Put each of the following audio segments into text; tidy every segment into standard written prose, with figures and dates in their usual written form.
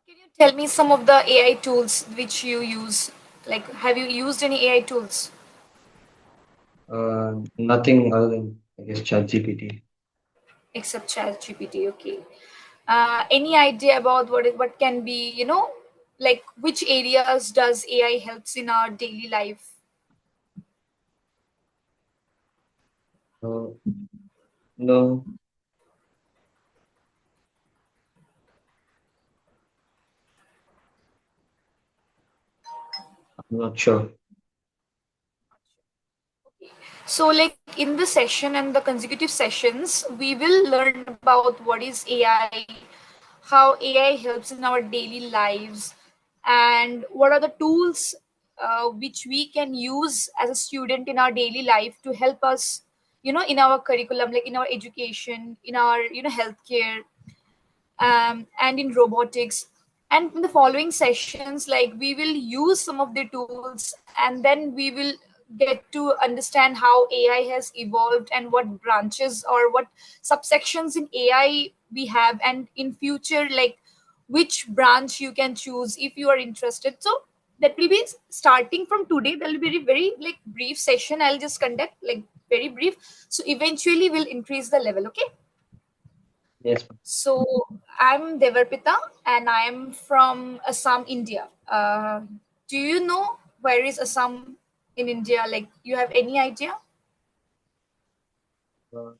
Can you tell me some of the AI tools which you use? Like, have you used any AI tools Nothing other than, I guess, ChatGPT. except ChatGPT? Okay. Any idea about what can be, like which areas does AI helps in our daily life? Uh, no, I'm not sure. So, like in the session and the consecutive sessions, we will learn about what is AI, how AI helps in our daily lives, and what are the tools which we can use as a student in our daily life to help us, in our curriculum, like in our education, in our, healthcare, and in robotics. And in the following sessions, like we will use some of the tools, and then we will get to understand how AI has evolved and what branches or what subsections in AI we have, and in future, like which branch you can choose if you are interested. So that will be starting from today. That will be a very like brief session. I'll just conduct like very brief. So eventually we'll increase the level. Okay. Yes, So I'm Devarpita and I am from Assam, India. Do you know where is Assam in India? Like, you have any idea? I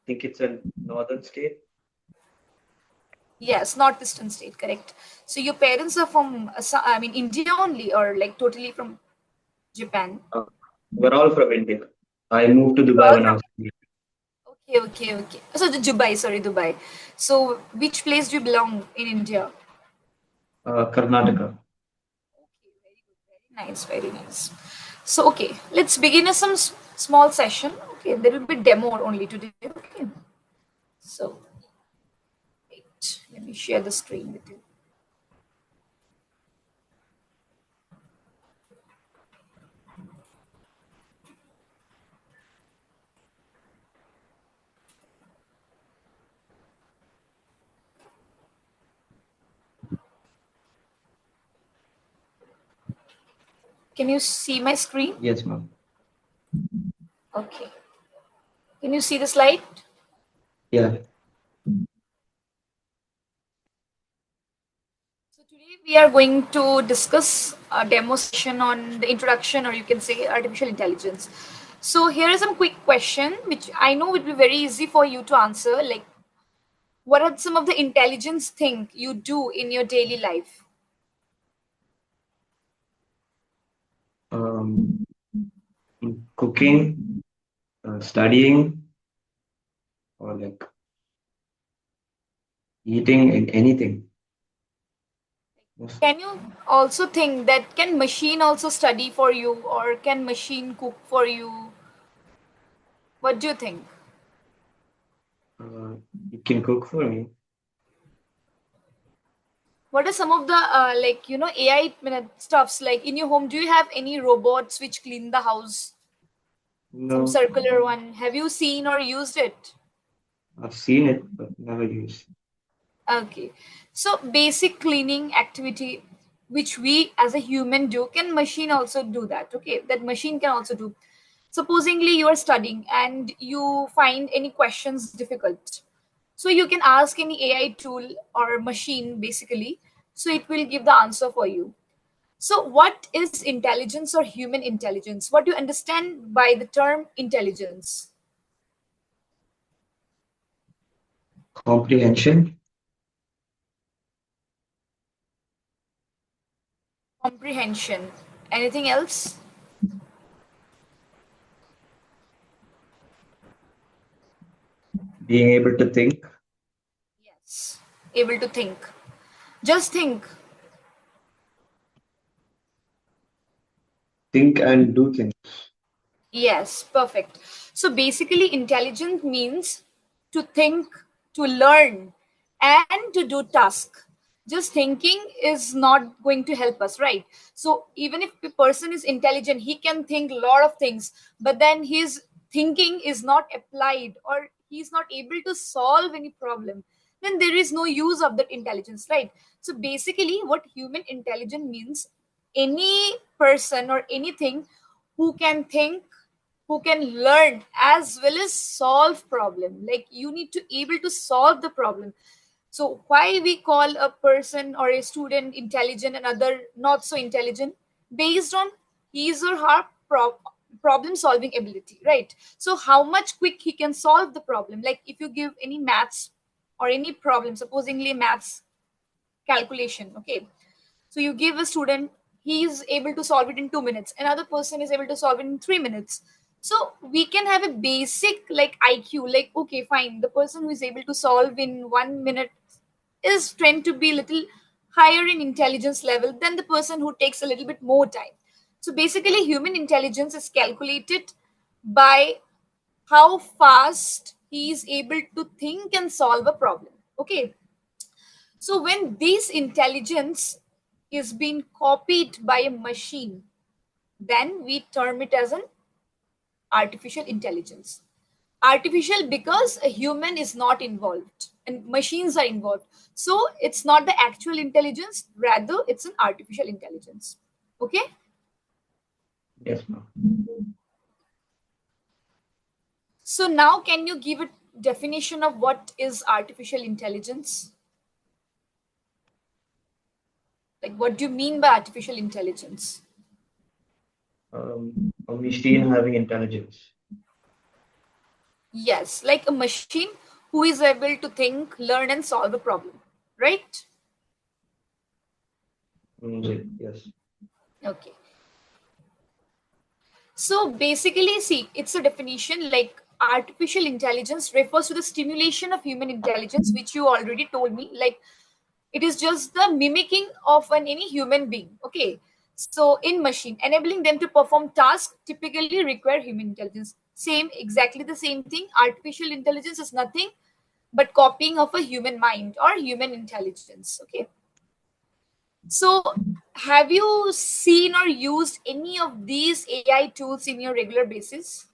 think it's a northern state. Yes, northeastern state, correct. So your parents are from Assam, I mean India only, or like totally from Japan? Uh, we're all from India. I moved to You're Dubai all when I from. was young. Okay, okay, okay. So the Dubai, sorry, Dubai. So which place do you belong in India? Karnataka. Okay, very good, very nice, very nice. So, okay, let's begin a some small session. Okay, there will be demo only today. Okay, so wait, let me share the screen with you. Can you see my screen? Yes, ma'am. Okay. Can you see the slide? Yeah. So today we are going to discuss a demo session on the introduction, or you can say artificial intelligence. So here is some quick question, which I know would be very easy for you to answer. Like, what are some of the intelligence thing you do in your daily life? Um, Cooking, studying, or like eating and anything. Yes. Can you also think that can machine also study for you, or can machine cook for you? What do you think? Uh, you can cook for me. What are some of the like AI stuffs like in your home? Do you have any robots which clean the house? Some No, circular one. Have you seen or used it? I've seen it, but never used. Okay. So basic cleaning activity which we as a human do, can machine also do that? Okay. That machine can also do. Supposingly you are studying and you find any questions difficult. So you can ask any AI tool or machine basically. So it will give the answer for you. So what is intelligence or human intelligence? What do you understand by the term intelligence? Comprehension, Comprehension. Anything else? being able to Yes. Able to think. Just think. think and do things. Yes, perfect. So basically, intelligent means to think, to learn, and to do task. Just thinking is not going to help us, right? So even if a person is intelligent, he can think a lot of things, but then his thinking is not applied, or he's not able to solve any problem. then there is no use of that intelligence, right? So basically, what human intelligence means, any person or anything who can think, who can learn as well as solve problem. Like you need to able to solve the problem. So why we call a person or a student intelligent and other not so intelligent, based on his or her problem solving ability, right? So how much quick he can solve the problem. Like if you give any maths or any problem, supposingly maths calculation, okay, so you give a student, he is able to solve it in 2 minutes, another person is able to solve it in 3 minutes. So we can have a basic like IQ, like okay fine, the person who is able to solve in 1 minute is tend to be little higher in intelligence level than the person who takes a little bit more time. So basically human intelligence is calculated by how fast he is able to think and solve a problem, okay. So when this intelligence is being copied by a machine, then we term it as an artificial intelligence. Artificial because a human is not involved and machines are involved. So it's not the actual intelligence, rather it's an artificial intelligence. Okay? Yes, ma'am. So now can you give a definition of what is artificial intelligence? Like what do you mean by artificial intelligence? A machine having intelligence. Yes, like a machine who is able to think, learn, and solve a problem, right? Yes. Okay. So basically, see, it's a definition like artificial intelligence refers to the stimulation of human intelligence, which you already told me. Like it is just the mimicking of any human being. Okay. So in machine, enabling them to perform tasks typically require human intelligence. Same, exactly the same thing. Artificial intelligence is nothing but copying of a human mind or human intelligence. Okay. So, have you seen or used any of these AI tools in your regular basis?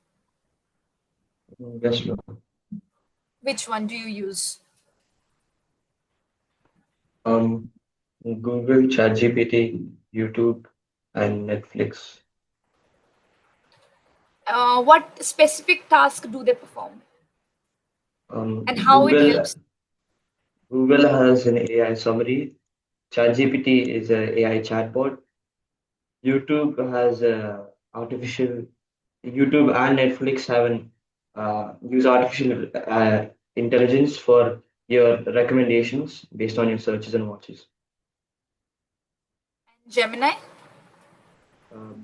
Yes, ma'am. Which one do you use? Um, Google, ChatGPT, YouTube, and Netflix. What specific task do they perform, Um, and how it Google helps? Google has an AI summary. ChatGPT is a AI chatbot. YouTube has a artificial. YouTube and Netflix have an use artificial intelligence for your recommendations based on your searches and watches. Gemini?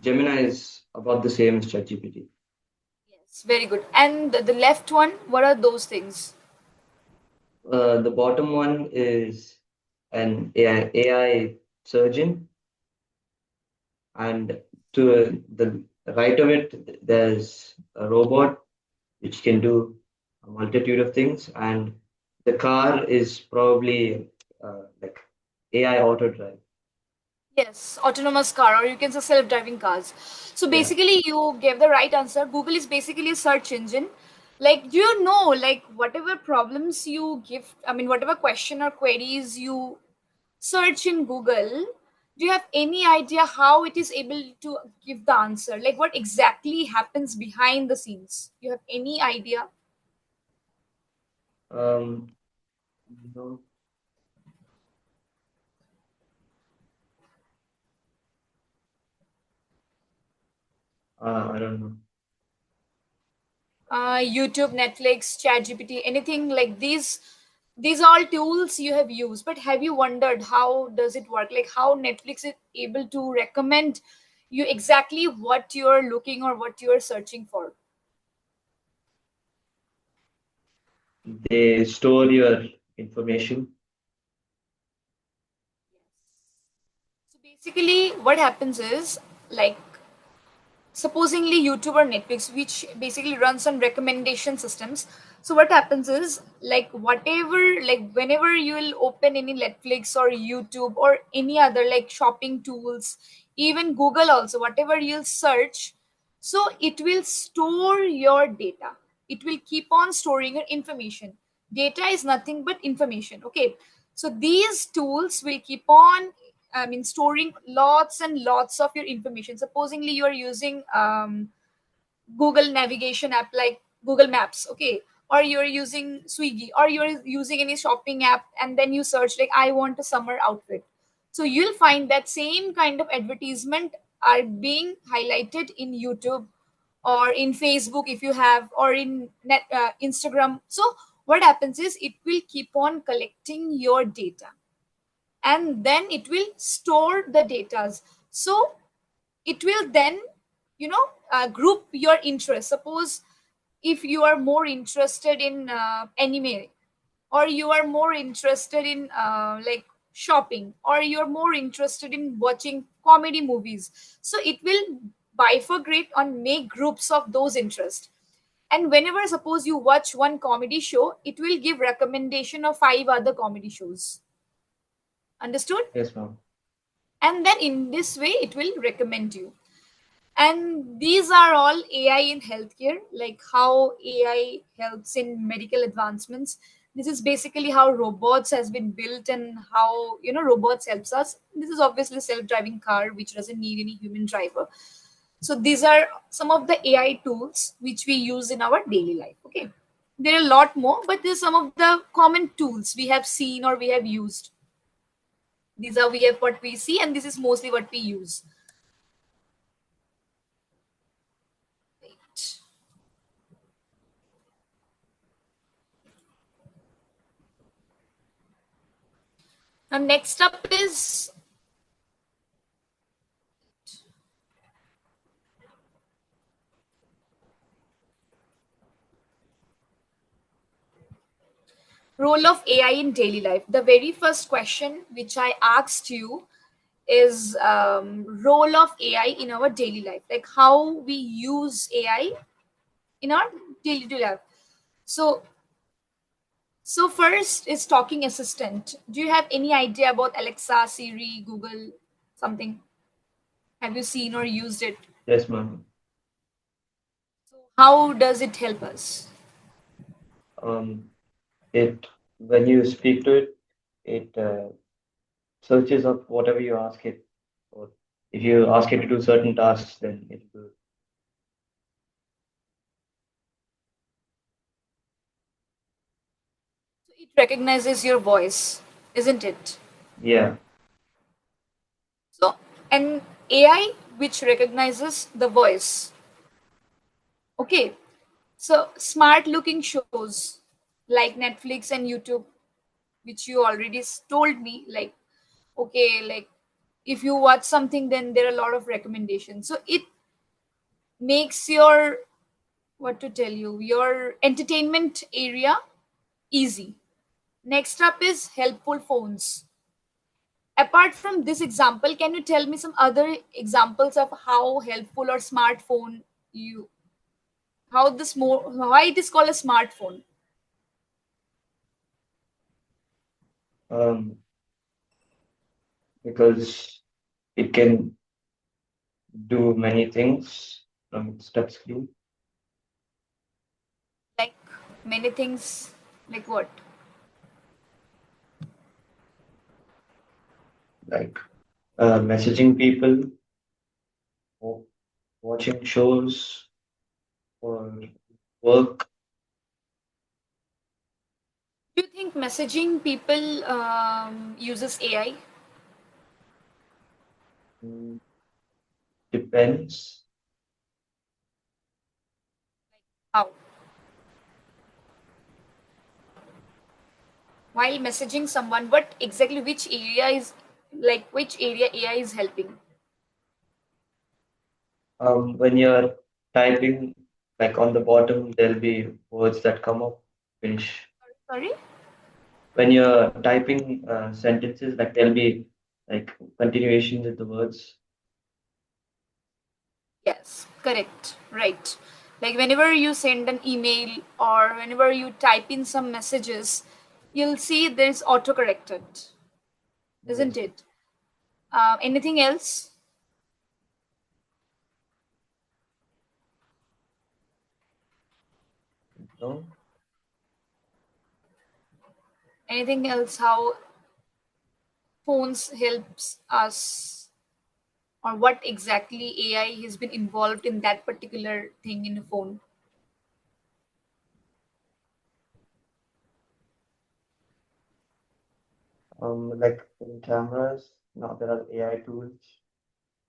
Gemini is about the same as ChatGPT. Yes, very good. And the left one, what are those things? The bottom one is an AI surgeon, and to the right of it, there's a robot which can do a multitude of things, and the car is probably like AI auto drive. Yes, autonomous car, or you can say self-driving cars. So Yeah. basically, you gave the right answer. Google is basically a search engine. Like, do you know, like, whatever problems you give, I mean, whatever question or queries you search in Google, do you have any idea how it is able to give the answer? Like, what exactly happens behind the scenes? You have any idea? Um, no, I don't know. YouTube, Netflix, ChatGPT, anything like these are all tools you have used, but have you wondered how does it work, like how Netflix is able to recommend you exactly what you're looking or what you're searching for? They store your information. So basically what happens is, like, supposingly YouTube or Netflix, which basically runs on recommendation systems. So what happens is, like, whatever, like whenever you will open any Netflix or YouTube or any other like shopping tools, even Google also, whatever you'll search, so it will store your data, it will keep on storing your information. Data is nothing but information. Okay, so these tools will keep on, storing lots and lots of your information. Supposingly you are using Google navigation app like Google Maps, okay, or you're using Swiggy, or you're using any shopping app, and then you search like I want a summer outfit. So you'll find that same kind of advertisement are being highlighted in YouTube or in Facebook if you have, or in Instagram. So what happens is it will keep on collecting your data, and then it will store the data. So it will then, group your interest. Suppose if you are more interested in anime, or you are more interested in like shopping, or you're more interested in watching comedy movies, so it will bifurcate and make groups of those interests. And whenever suppose you watch one comedy show, it will give recommendation of 5 other comedy shows. Understood? Yes, ma'am. And then in this way it will recommend you. And these are all AI in healthcare, like how AI helps in medical advancements. This is basically how robots has been built, and how robots helps us. This is obviously self-driving car which doesn't need any human driver. So these are some of the AI tools which we use in our daily life. Okay, there are a lot more, but these are some of the common tools we have seen or we have used. These are we have what we see, and this is mostly what we use. Right. Now next up is role of AI in daily life. The very first question which I asked you is role of AI in our daily life, like how we use AI in our daily life. So, so first is talking assistant. Do you have any idea about Alexa, Siri, Google, something? Have you seen or used it? Yes, ma'am. How does it help us? Um, it when you speak to it, it searches up whatever you ask it. Or if you ask it to do certain tasks, then it will. So it recognizes your voice, isn't it? Yeah. So an AI which recognizes the voice. Okay, so smart looking shows like Netflix and YouTube, which you already told me, like, okay, like if you watch something, then there are a lot of recommendations. So it makes your, what to tell you, your entertainment area easy. Next up is helpful phones. Apart from this example, can you tell me some other examples of how helpful or smartphone you, how this more, why it is called a smartphone? Um, because it can do many things from its touch screen, Like many things, like what? like messaging people, or watching shows, or work. Do you think messaging people uses AI? Mm, depends. How? While messaging someone, what exactly, which area is, like which area AI is helping? When you're typing, like on the bottom, there'll be words that come up. Finish. Sorry? When you're typing sentences, like there'll be like continuations with the words. Yes, correct. Right. Like whenever you send an email or whenever you type in some messages, you'll see there's autocorrected, isn't Yes. it? Anything else? No. Anything else? How phones helps us, or what exactly AI has been involved in that particular thing in a phone? Like in cameras, now there are AI tools.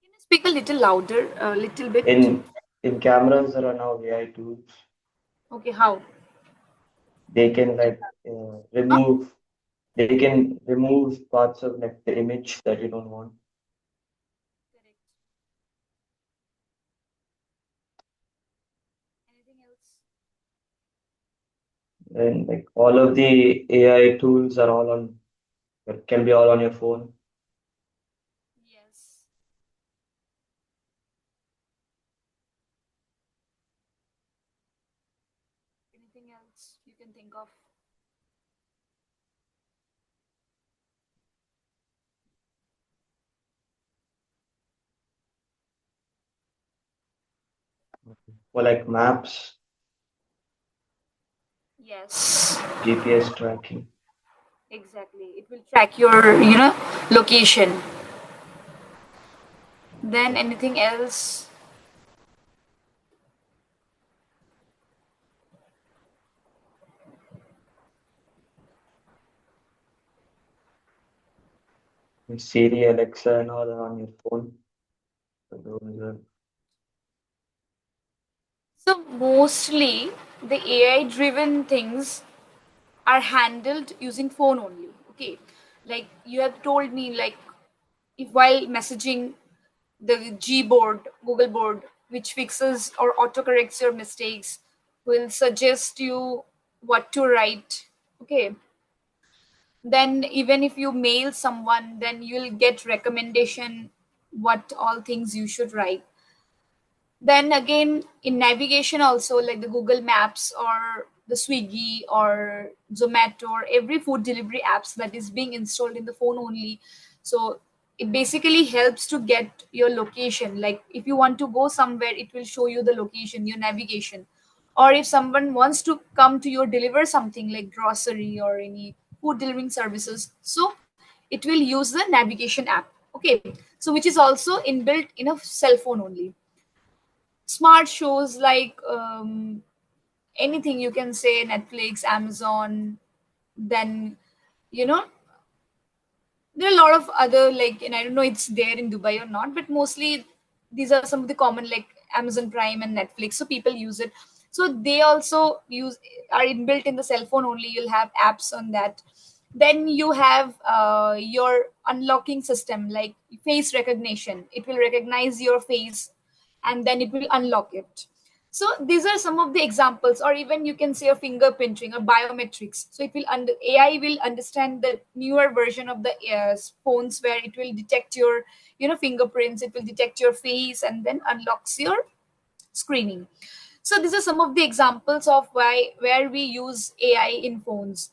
Can you speak a little louder, a little bit? In cameras, there are now AI tools. Okay, how? They can like Huh? they can remove parts of like the image that you don't want. Correct. Anything else? And like all of the AI tools are all on can be all on your phone. Yes. Anything else you can think of? For like maps, Yes. GPS tracking. Exactly. It will track your, location. Then anything else? Siri, Alexa, and all are on your phone. So those are, So mostly the AI driven things are handled using phone only. Okay. Like you have told me, like if while messaging, the Gboard, Google board, which fixes or autocorrects your mistakes, will suggest you what to write. Okay. Then even if you mail someone, then you'll get recommendation what all things you should write. Then again, in navigation also, like the Google Maps or the Swiggy or Zomato or every food delivery apps that is being installed in the phone only. So it basically helps to get your location. Like if you want to go somewhere, it will show you the location, your navigation. Or if someone wants to come to you, deliver something like grocery or any food delivering services, so it will use the navigation app. Okay, so which is also inbuilt in a cell phone only. Smart shows like anything you can say, Netflix, Amazon. Then you know there are a lot of other, like, and I don't know it's there in Dubai or not, but mostly these are some of the common, like Amazon Prime and Netflix, so people use it. So they also use, are inbuilt in the cell phone only. You'll have apps on that. Then you have your unlocking system, like face recognition. It will recognize your face and then it will unlock it. So these are some of the examples, or even you can say a fingerprinting or biometrics. So it will AI will understand the newer version of the phones, where it will detect your fingerprints, it will detect your face and then unlocks your screening. So these are some of the examples of why where we use AI in phones.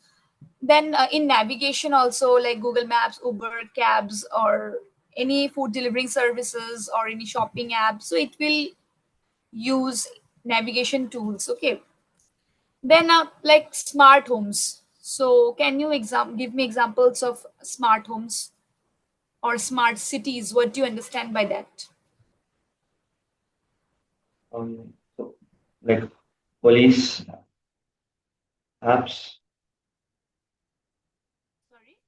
Then in navigation also, like Google Maps, Uber, cabs, or any food delivering services or any shopping app, so it will use navigation tools. Okay. Then like smart homes, so can you give me examples of smart homes or smart cities? What do you understand by that? so like police apps, Sorry.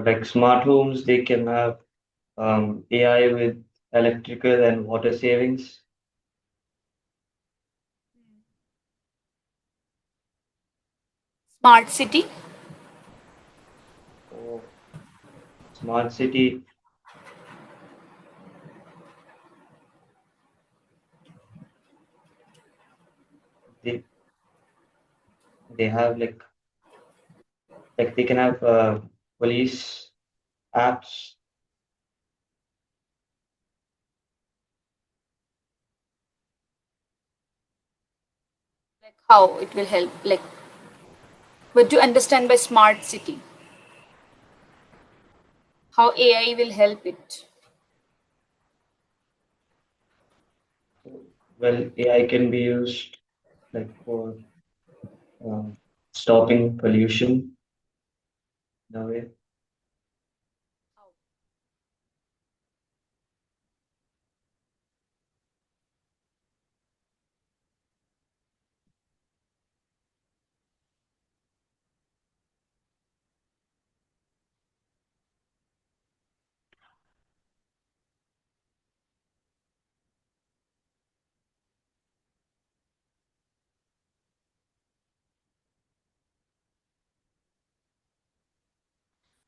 like smart homes, they can have AI with electrical and water savings. Smart city. Or smart city, they they have like they can have police apps. Like how it will help, like what do you understand by smart city? How AI will help it? Well, AI can be used like for um, stopping pollution in a way.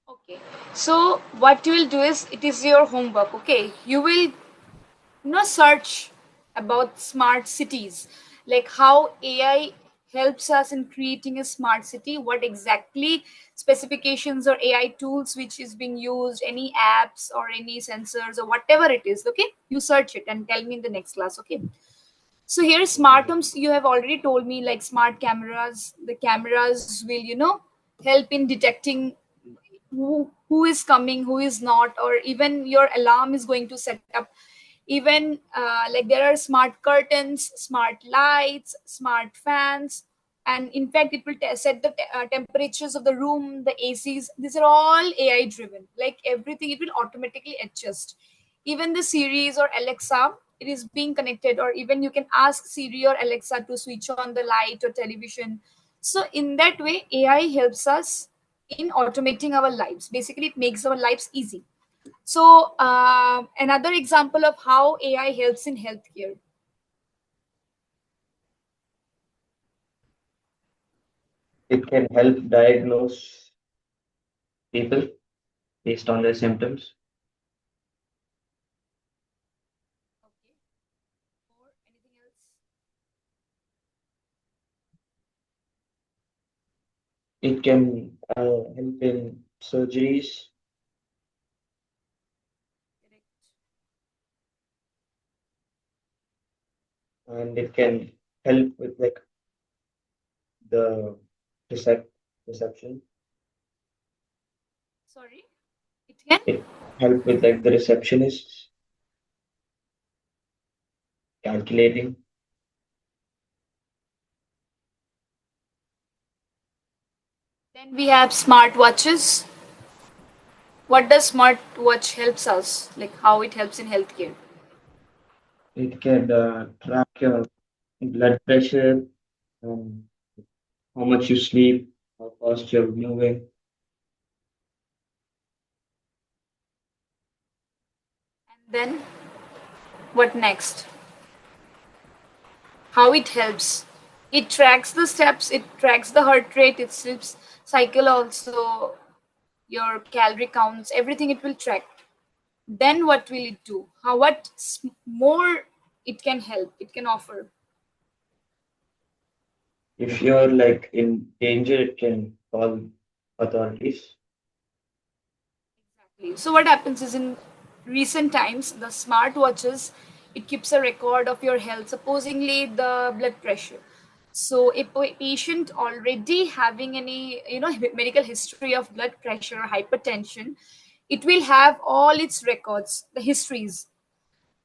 Okay. So what you will do is it is your homework. Okay. You will search about smart cities, like how AI helps us in creating a smart city, what exactly specifications or AI tools which is being used, any apps or any sensors or whatever it is. Okay, you search it and tell me in the next class. Okay, so here smart Okay. homes, you have already told me, like smart cameras. The cameras will help in detecting who is coming, who is not, or even your alarm is going to set up. Even like there are smart curtains, smart lights, smart fans, and in fact it will set the temperatures of the room, the ACs. These are all AI driven. Like everything, it will automatically adjust. Even the Series or Alexa, it is being connected, or even you can ask Siri or Alexa to switch on the light or television. So in that way, AI helps us in automating our lives. Basically, it makes our lives easy. So, another example of how AI helps in healthcare. It can help diagnose people based on their symptoms. Okay. Or anything else? It can help in surgeries, Correct. and it can help with like the recep reception. Sorry. It can. It help with like the receptionists calculating. Then we have smart watches. What does smart watch helps us? Like how it helps in healthcare. It can track your blood pressure, um, how much you sleep, how fast you're moving. And then what next? How it helps? It tracks the steps. It tracks the heart rate. It sleeps cycle also, your calorie counts, everything it will track. Then what will it do? How what more it can help, it can offer? If you're like in danger, it can call authorities. Exactly. So what happens is in recent times, the smartwatches, it keeps a record of your health, supposedly the blood pressure. So a patient already having any medical history of blood pressure or hypertension, it will have all its records, the histories.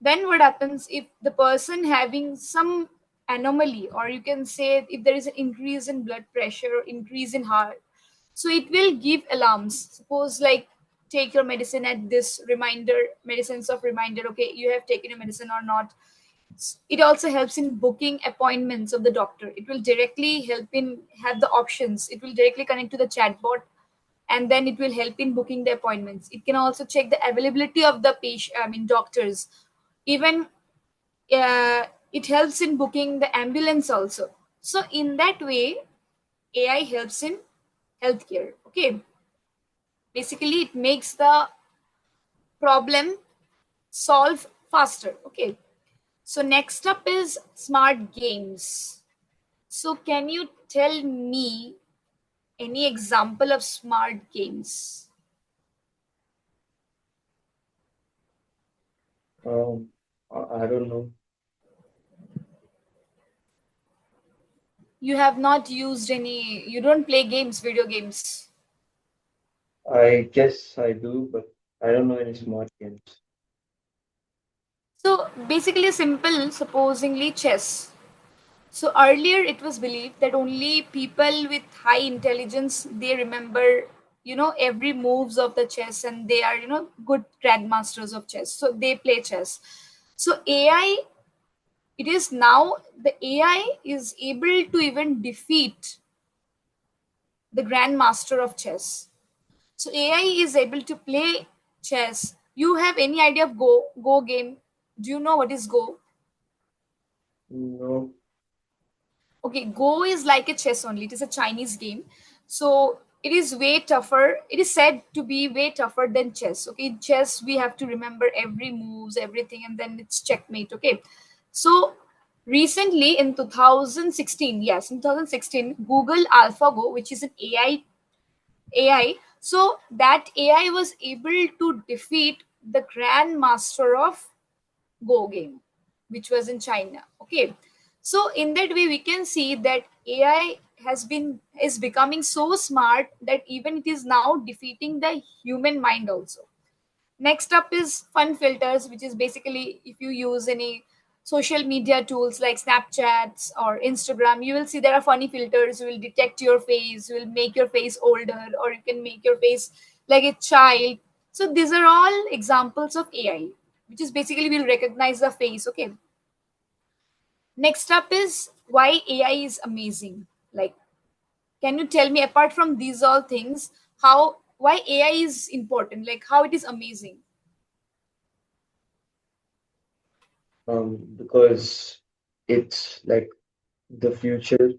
Then what happens if the person having some anomaly, or you can say if there is an increase in blood pressure or increase in heart, so it will give alarms. Suppose like take your medicine at this reminder, medicines of reminder, okay, you have taken your medicine or not. It also helps in booking appointments of the doctor. It will directly help in have the options. It will directly connect to the chatbot, and then it will help in booking the appointments. It can also check the availability of the patient, I mean doctors. Even it helps in booking the ambulance also. So in that way, AI helps in healthcare. Okay, basically it makes the problem solve faster. Okay, so next up is smart games. So can you tell me any example of smart games? I don't know. You have not used any, you don't play games, video games. I guess I do, but I don't know any smart games. So basically simple, supposingly chess. So earlier it was believed that only people with high intelligence, they remember, every moves of the chess, and they are, good grandmasters of chess. So they play chess. So AI, it is now the AI is able to even defeat the grandmaster of chess. So AI is able to play chess. You have any idea of Go game? Do you know what is Go? No. Okay, Go is like a chess only. It is a Chinese game. So it is way tougher. It is said to be way tougher than chess. Okay, in chess we have to remember every moves, everything, and then it's checkmate. Okay. So recently in 2016, yes, in 2016, Google AlphaGo, which is an AI. So that AI was able to defeat the grandmaster of Go game, which was in China. Okay. So in that way, we can see that AI is becoming so smart that even it is now defeating the human mind also. Next up is fun filters, which is basically if you use any social media tools like Snapchats or Instagram, you will see there are funny filters, will detect your face, will make your face older, or you can make your face like a child. So these are all examples of AI, which is basically will recognize the face. Okay. Next up is why AI is amazing. Like, can you tell me apart from these all things, how why AI is important? Like how it is amazing? Because it's like the future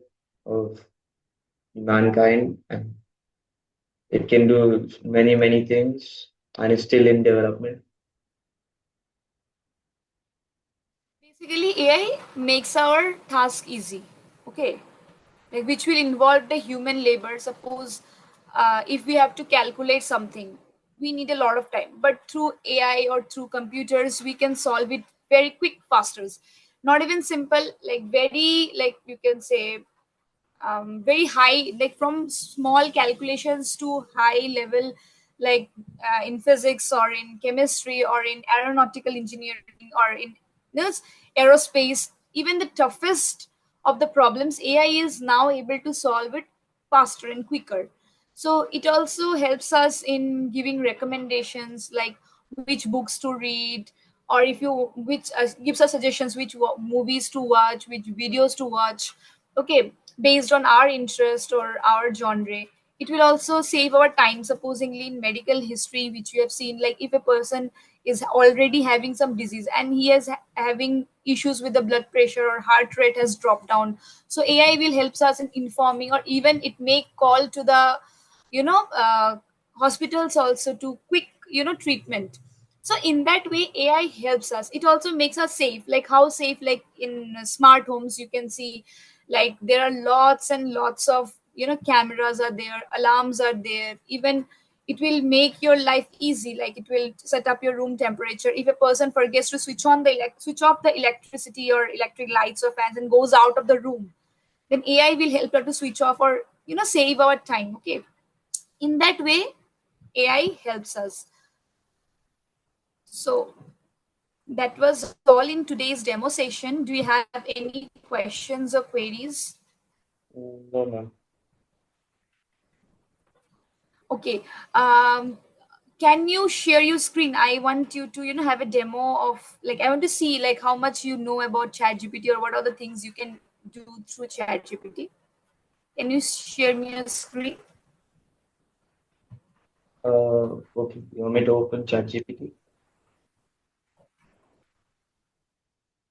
of mankind, and it can do many, many things, and it's still in development. Basically, AI makes our task easy. Okay, like which will involve the human labor. Suppose if we have to calculate something, we need a lot of time. But through AI or through computers, we can solve it very quick, faster. Not even simple, like very like you can say very high, like from small calculations to high level, like in physics or in chemistry or in aeronautical engineering or in this aerospace, even the toughest of the problems, AI is now able to solve it faster and quicker. So it also helps us in giving recommendations like which books to read, or if you which gives us suggestions which movies to watch, which videos to watch. Okay, based on our interest or our genre. It will also save our time, supposingly in medical history, which you have seen, like if a person is already having some disease and he is having issues with the blood pressure or heart rate has dropped down, so AI will help us in informing, or even it may call to the you know uh, hospitals also to quick treatment. So in that way AI helps us. It also makes us safe. Like how safe, like in smart homes you can see, like there are lots and lots of cameras are there, alarms are there. Even it will make your life easy, like it will set up your room temperature. If a person forgets to switch off the electricity or electric lights or fans and goes out of the room, then AI will help her to switch off or save our time. Okay, in that way AI helps us. So that was all in today's demo session. Do you have any questions or queries? No, ma'am. Okay. Um, can you share your screen? I want you to have a demo of, like, I want to see like how much you know about ChatGPT or what are the things you can do through ChatGPT. Can you share me your screen? Okay. You want me to open ChatGPT?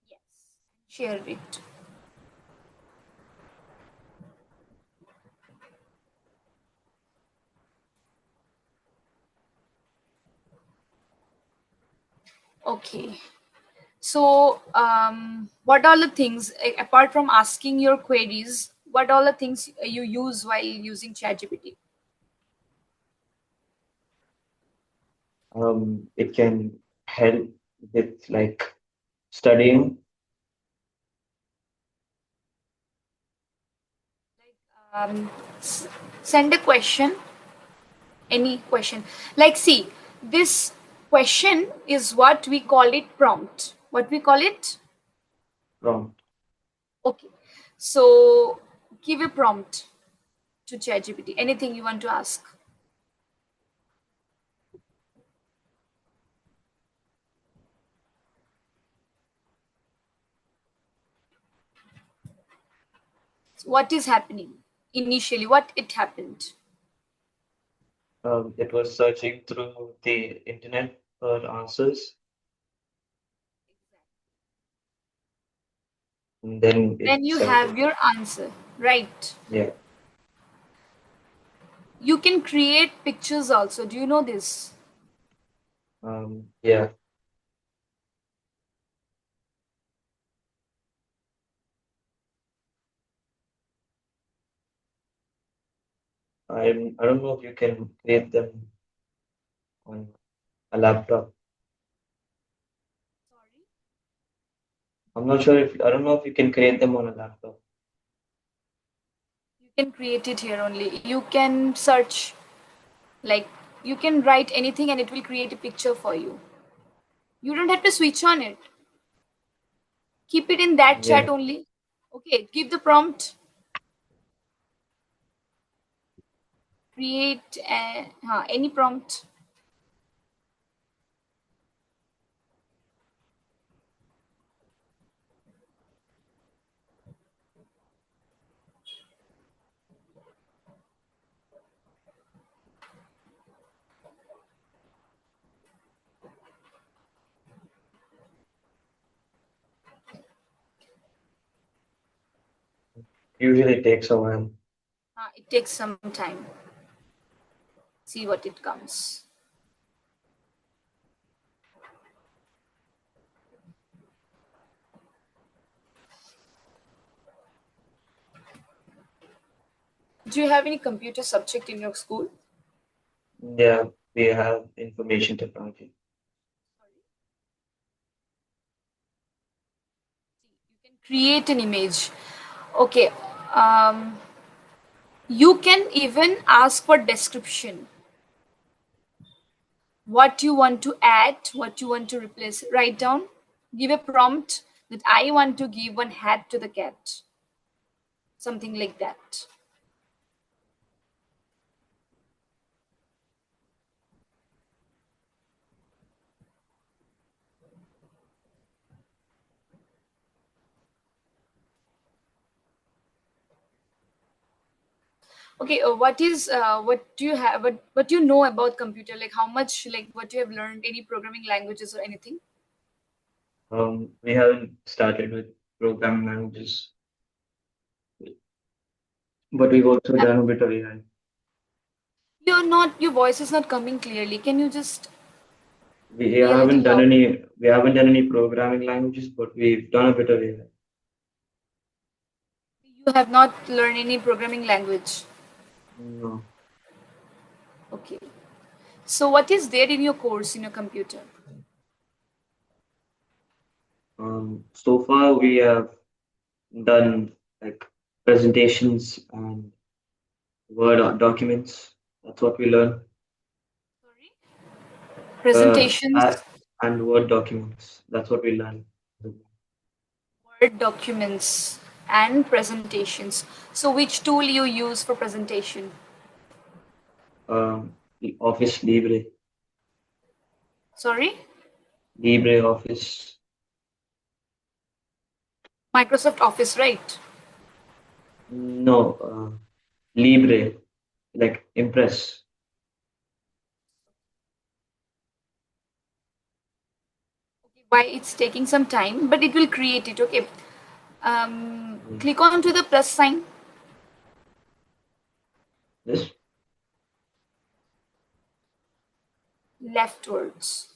Yes. Share it. Okay. So, what are the things apart from asking your queries? What are the things you use while using ChatGPT? It can help with like studying. Um, send a question, any question. Like, see, this question is what we call it prompt. What we call it? Prompt. Okay. So give a prompt to ChatGPT. Anything you want to ask. What is happening initially? What it happened? It was searching through the internet for answers, and then it Then you sent have it. your answer, right? Yeah. You can create pictures also. Do you know this? Yeah. I don't know if you can create them on a laptop. Sorry. I'm not sure if I don't know if you can create them on a laptop. You can create it here only. You can search, like, you can write anything and it will create a picture for you. You don't have to switch on it. Keep it in that chat Yeah. only. Okay, give the prompt, create any prompt. Usually takes a while. It takes some time. See what it comes. Do you have any computer subject in your school? Yeah, we have information technology. You can create an image. Okay. Um, you can even ask for description. What you want to add, what you want to replace. Write down. Give a prompt that I want to give one hat to the cat. Something like that. Okay, what do you have, what do you know about computer, like how much, like what you have learned, any programming languages or anything? We haven't started with programming languages, but we've also Uh, done a bit of AI. your voice is not coming clearly. Can you just We be a little haven't done loud? any programming languages, but we've done a bit of AI. You have not learned any programming language. No. Okay, so what is there in your course in your computer? So far we have done like presentations and documents. That's what we learn. Sorry, Uh, presentations. a- and Word documents. That's what we learn. Word documents and presentations. So which tool you use for presentation? The Office Libre, Sorry, LibreOffice. Microsoft Office, right? No, Libre, like Impress. Okay, why it's taking some time, but it will create it. Okay, Mm. click on to the plus sign This. leftwards.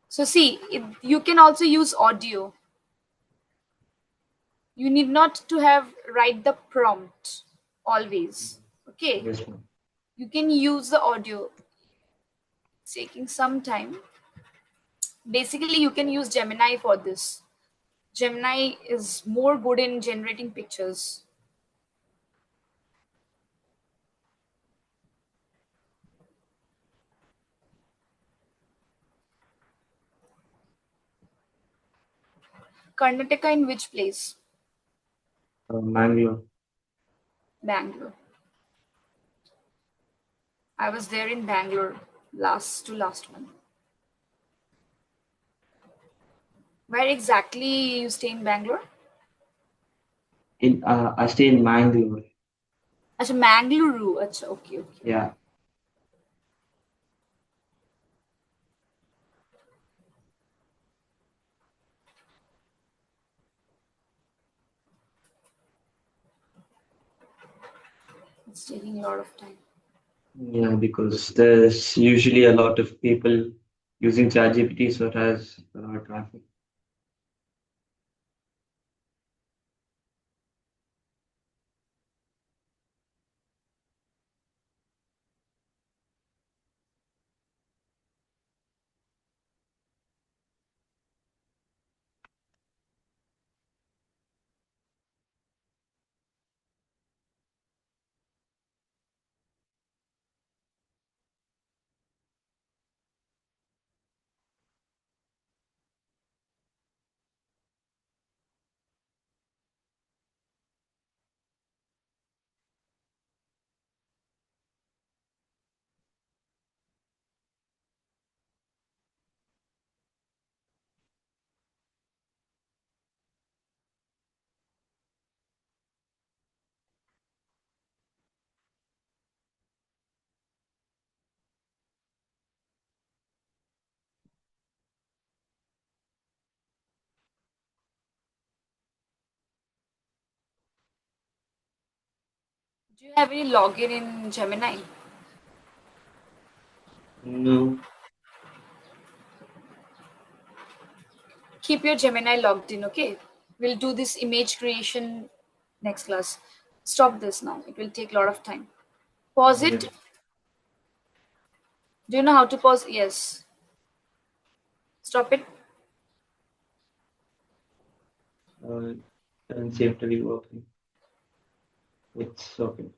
So see, you can also use audio. You need not to have write the prompt always. Okay, This one. you can use the audio. It's taking some time. Basically, you can use Gemini for this. Gemini is more good in generating pictures. Karnataka in which place? Mangalore. Bangalore. I was there in Bangalore last month. Where exactly you stay in Bangalore? I stay in Mangalore. Acha, Mangaluru. Acha, okay, okay. Yeah. It's taking a lot of time. Yeah, because there's usually a lot of people using ChatGPT, so it has a lot of traffic. Do you have any login in Gemini? No. Keep your Gemini logged in, okay? We'll do this image creation next class. Stop this now. It will take a lot of time. Pause Yeah. it. Do you know how to pause? Yes. Stop it. Uh, doesn't seem to be working. It's okay.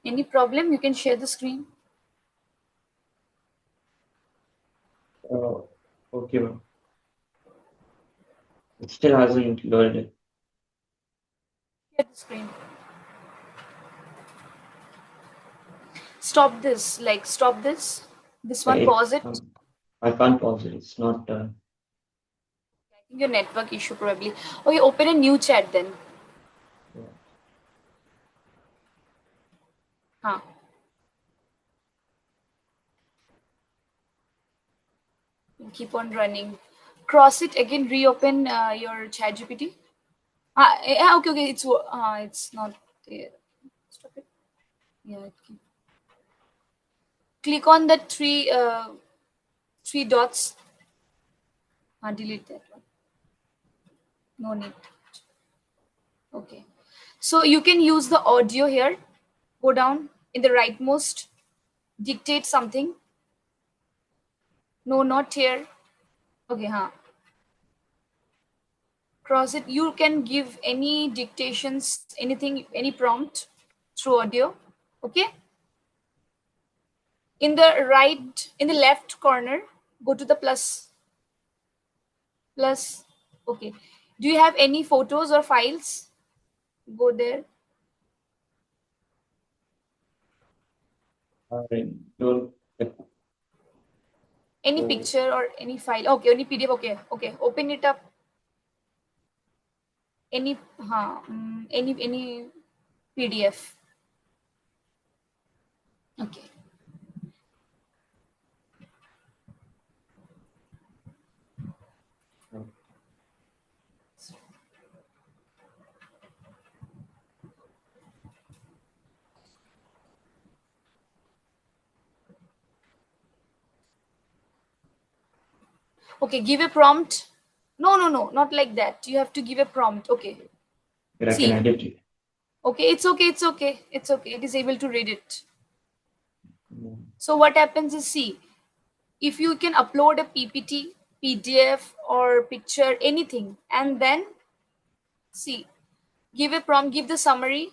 Any problem? You can share the screen. Uh, okay, ma'am. It still hasn't loaded. Share the screen. Stop this. Like, stop this. This one, It, pause it. I can't pause it. It's not. I think your network issue probably. Okay, open a new chat then. Yeah. Huh. Keep on running. Cross it again. Reopen your chat GPT. Yeah, okay, okay. It's not there. Stop it. Yeah. Click on the three dots. Delete that one. No need. Okay. So you can use the audio here. Go down in the rightmost. Dictate something. No, not here. Okay, huh. Cross it. You can give any dictations, anything, any prompt through audio. Okay. In the left corner, go to the plus. Okay. Do you have any photos or files? Go there. I don't. Any Uh, picture or any file. Okay, any PDF. Okay, okay. Open it up. any any PDF. Okay. Okay, give a prompt. No, not like that. You have to give a prompt. Okay. Here I can See. edit it. Okay, it's okay, it's okay, it's okay. It is able to read it. Mm. So what happens is, see, if you can upload a PPT, PDF, or picture, anything, and then see, give a prompt, give the summary.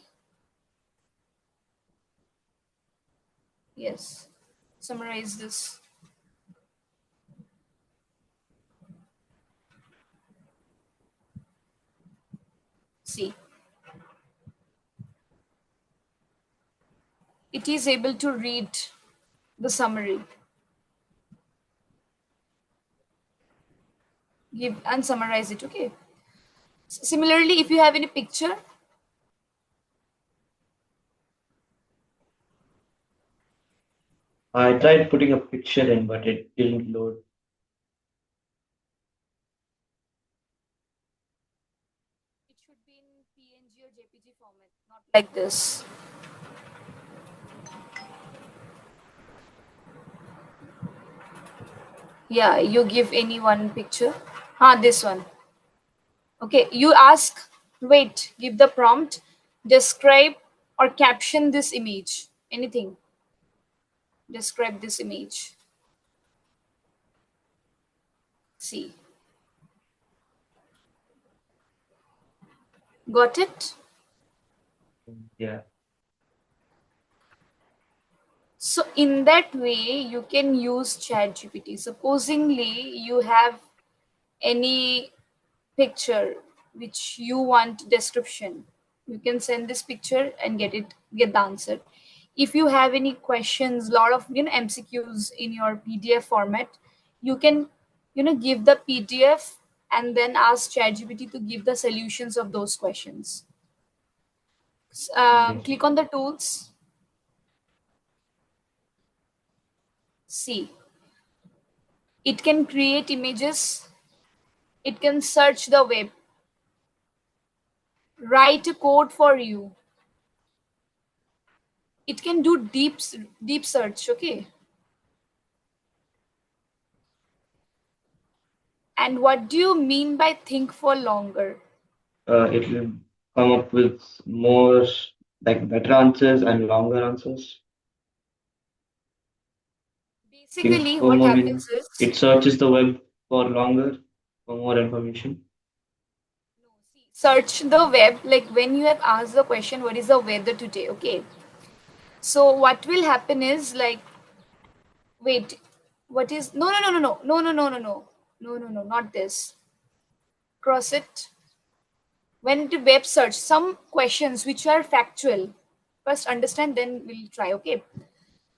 Yes, summarize this. See, it is able to read the summary. Give and summarize it. Okay. Similarly, if you have any picture, I tried putting a picture in, but it didn't load. it should be in PNG or JPG format, not like this. Yeah, you give any one picture. This one. Okay, you ask, wait, give the prompt, describe or caption this image. Anything. Describe this image. See. Got it? Yeah. So in that way, you can use ChatGPT. Supposingly, you have any picture which you want description, you can send this picture and get the answer. If you have any questions, lot of MCQs in your PDF format, you can give the PDF and then ask ChatGPT to give the solutions of those questions. Okay. Click on the tools. See, it can create images, it can search the web, write a code for you, it can do deep search. Okay. And what do you mean by think for longer? It will come up with more like better answers and longer answers. Think Basically, for what more happens means is, it searches the web for longer for more information. search the web, like when you have asked the question, what is the weather today? Okay. So what will happen is like, wait, what is no, not this. Cross it. When the web search, some questions which are factual. First understand, then we'll try. Okay.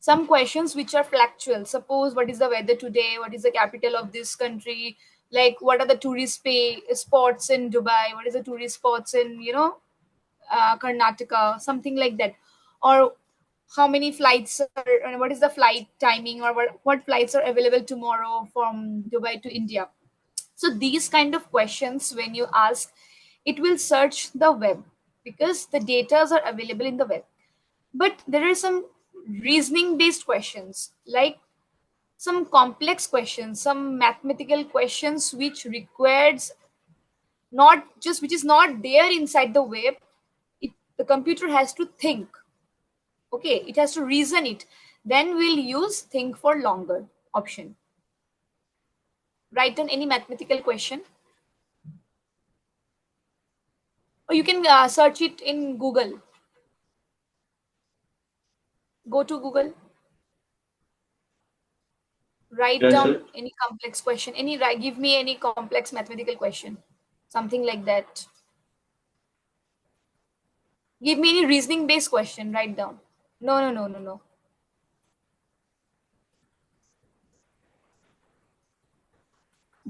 Some questions which are factual. Suppose, what is the weather today? What is the capital of this country? Like, what are the tourist spots in Dubai? What is the tourist spots in Karnataka? Something like that. Or how many flights are? And what is the flight timing? Or what flights are available tomorrow from Dubai to India? So these kind of questions, when you ask, it will search the web because the data are available in the web. But there are some reasoning based questions, like some complex questions, some mathematical questions which requires not just which is not there inside the web. The computer has to think. Okay, it has to reason it. Then we'll use think for longer option. Write down any mathematical question, or you can search it in Google. Go to Google, write Yes, down sir. any complex question, give me any complex mathematical question, something like that. Give me any reasoning based question, write down. No.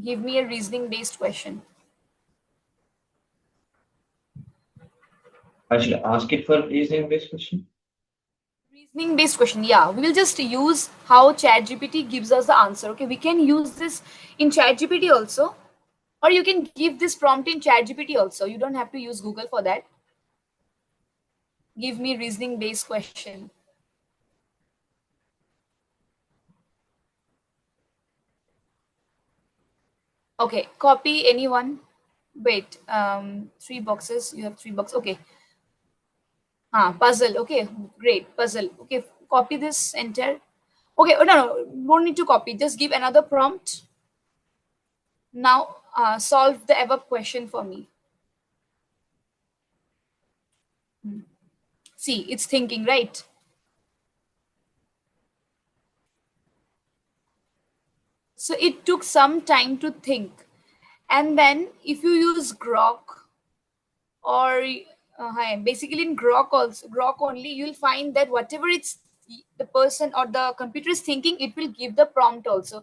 Give me a reasoning based question. I should ask it for reasoning-based question. Reasoning based question, yeah, we will just use how ChatGPT gives us the answer. Okay, we can use this in ChatGPT also, or you can give this prompt in ChatGPT also. You don't have to use Google for that. Give me reasoning based question. Okay, copy anyone. Wait, three boxes. You have three boxes. Okay. Puzzle. Okay, great. Puzzle. Okay, copy this, enter. Okay, oh, no, no, don't need to copy. Just give another prompt. Now, solve the above question for me. See, it's thinking, right? So it took some time to think. And then if you use Grok or hi, basically in Grok only, you'll find that whatever it's the person or the computer is thinking, it will give the prompt also.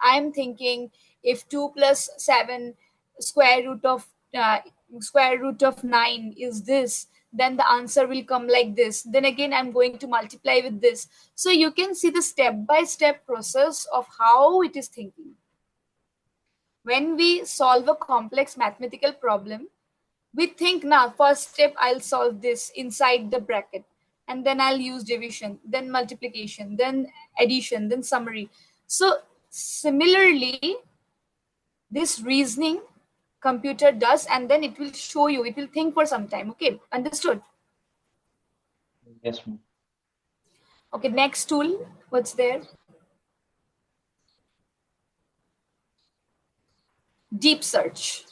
I'm thinking if 2 plus 7 square root of uh, square root of 9 is this, then the answer will come like this. Then again, I'm going to multiply with this. So you can see the step by step process of how it is thinking. When we solve a complex mathematical problem, we think now first step I'll solve this inside the bracket, and then I'll use division, then multiplication, then addition, then summary. So similarly, this reasoning computer does, and then it will show you, it will think for some time. Okay, understood? Yes, ma'am. Okay, next tool, what's there? Deep search.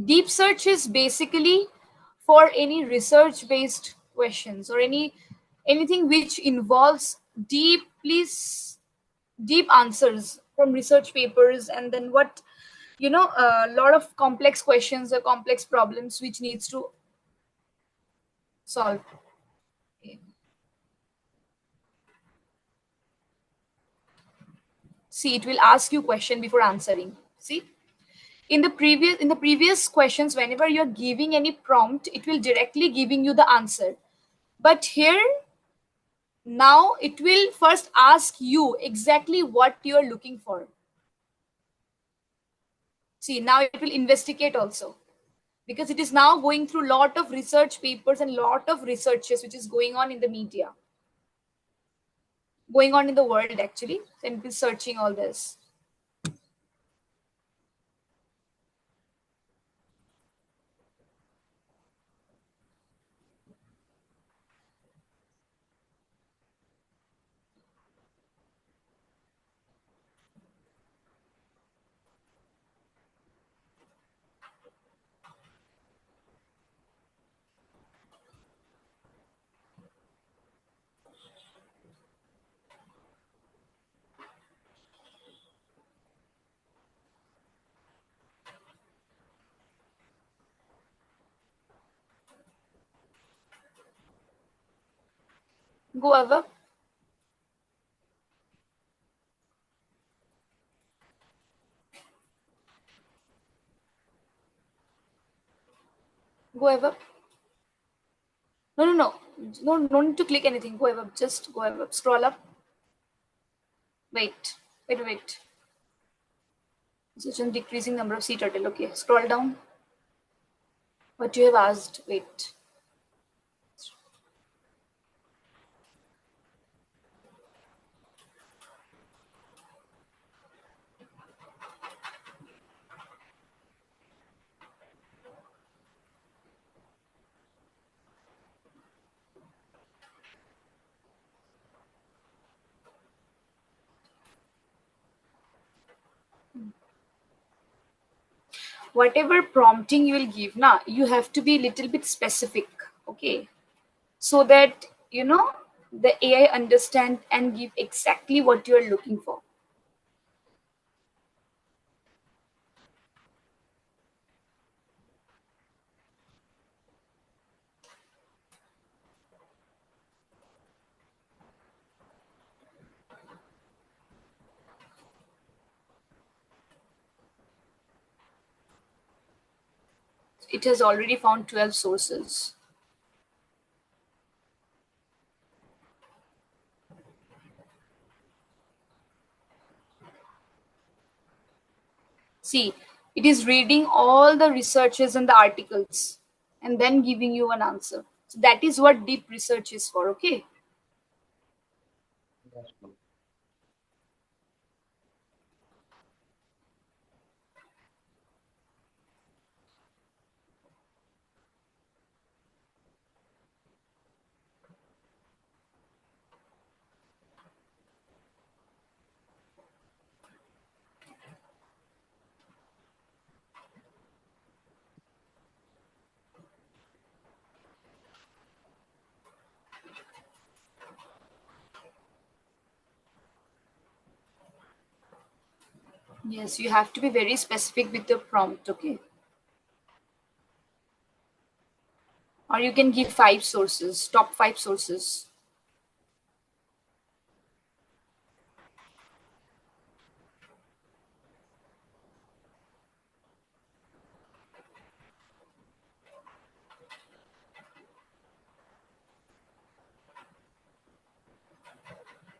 Deep search is basically for any research based questions or anything which involves deep answers from research papers, and then what, a lot of complex questions or complex problems which needs to solve. Okay. See, it will ask you question before answering. See, in the previous questions, whenever you're giving any prompt, it will directly giving you the answer. But here, now it will first ask you exactly what you're looking for. See, now it will investigate also, because it is now going through lot of research papers and lot of researches which is going on in the media, going on in the world actually, and it is searching all this. Go ever. Go ever. No, no, no, no need to click anything. Go ever. Just go ever. Scroll up. Wait. Such a decreasing number of sea turtle. Okay, scroll down. What you have asked. Wait. Whatever prompting you will give, now you have to be little bit specific. Okay, so that the AI understand and give exactly what you are looking for. it has already found 12 sources. See, it is reading all the researches and the articles and then giving you an answer. So that is what deep research is for, okay? Yes, ma'am. Yes, you have to be very specific with your prompt, okay? Or you can give 5 sources, top 5 sources.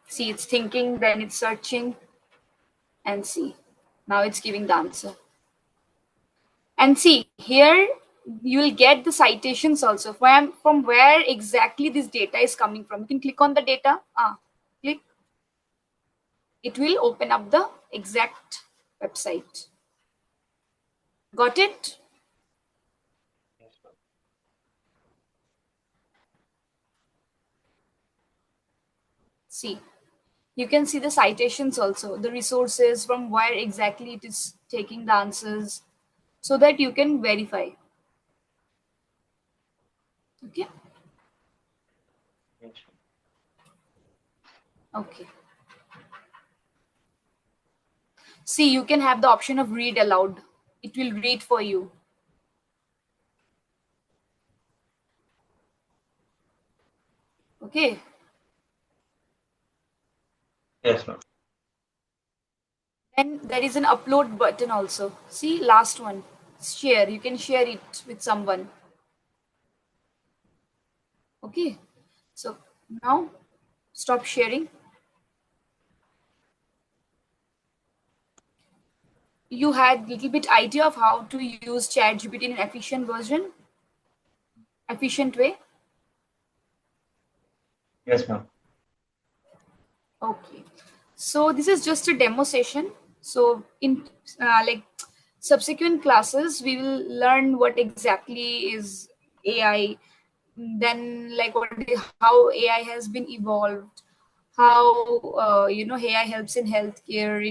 See, it's thinking, then it's searching, and see. Now it's giving the answer. And see, here you will get the citations also from where exactly this data is coming from. You can click on the data. Click. It will open up the exact website. Got it? Yes, ma'am. See, you can see the citations also, the resources from where exactly it is taking the answers so that you can verify. Okay. Yes, ma'am. Okay. See, you can have the option of read aloud. It will read for you. Okay. Yes, ma'am. Then there is an upload button also. See, last one. Share. You can share it with someone. Okay. So now stop sharing. You had little bit idea of how to use ChatGPT in an efficient way. Yes, ma'am. Okay. So this is just a demo session. So in like subsequent classes, we will learn what exactly is AI, then like how AI has been evolved, how AI helps in healthcare,